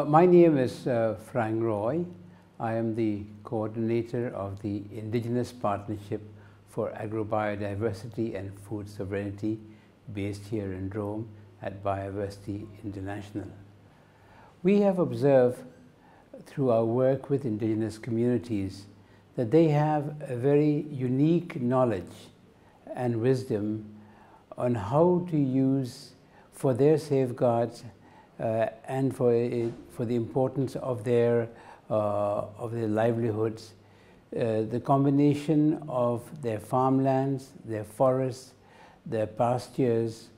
My name is Phrang. I am the coordinator of the Indigenous Partnership for Agro-biodiversity and Food Sovereignty based here in Rome at Biodiversity International. We have observed through our work with indigenous communities that they have a very unique knowledge and wisdom on how to use for their safeguards and for the importance of their livelihoods, the combination of their farmlands, their forests, their pastures,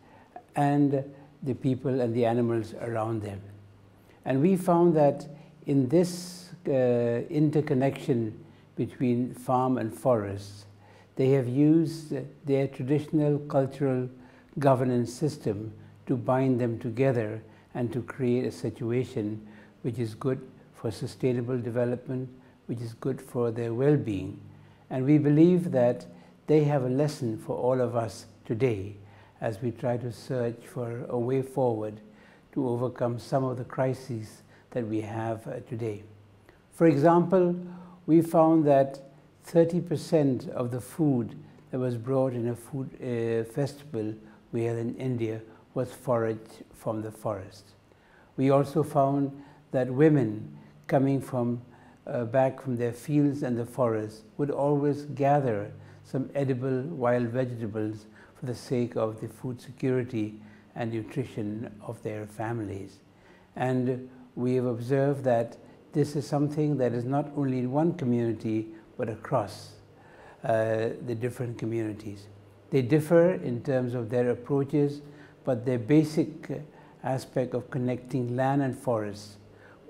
and the people and the animals around them. And we found that in this interconnection between farm and forests, they have used their traditional cultural governance system to bind them together and to create a situation which is good for sustainable development, which is good for their well-being. And we believe that they have a lesson for all of us today as we try to search for a way forward to overcome some of the crises that we have today. For example, we found that 30% of the food that was brought in a food festival we had in India was foraged from the forest. We also found that women coming from back from their fields and the forest would always gather some edible wild vegetables for the sake of the food security and nutrition of their families. And we have observed that this is something that is not only in one community but across the different communities. They differ in terms of their approaches, but their basic aspect of connecting land and forests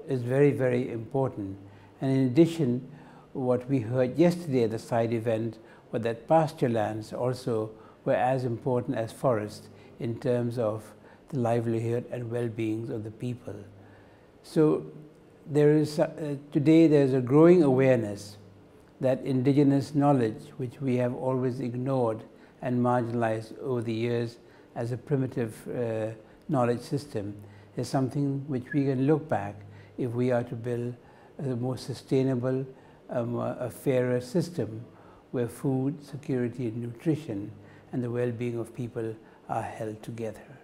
is very, very important. And in addition, what we heard yesterday at the side event was that pasture lands also were as important as forests in terms of the livelihood and well-being of the people. So there is today there's a growing awareness that indigenous knowledge, which we have always ignored and marginalized over the years as a primitive knowledge system, is something which we can look back if we are to build a more sustainable, a fairer system where food security and nutrition and the well-being of people are held together.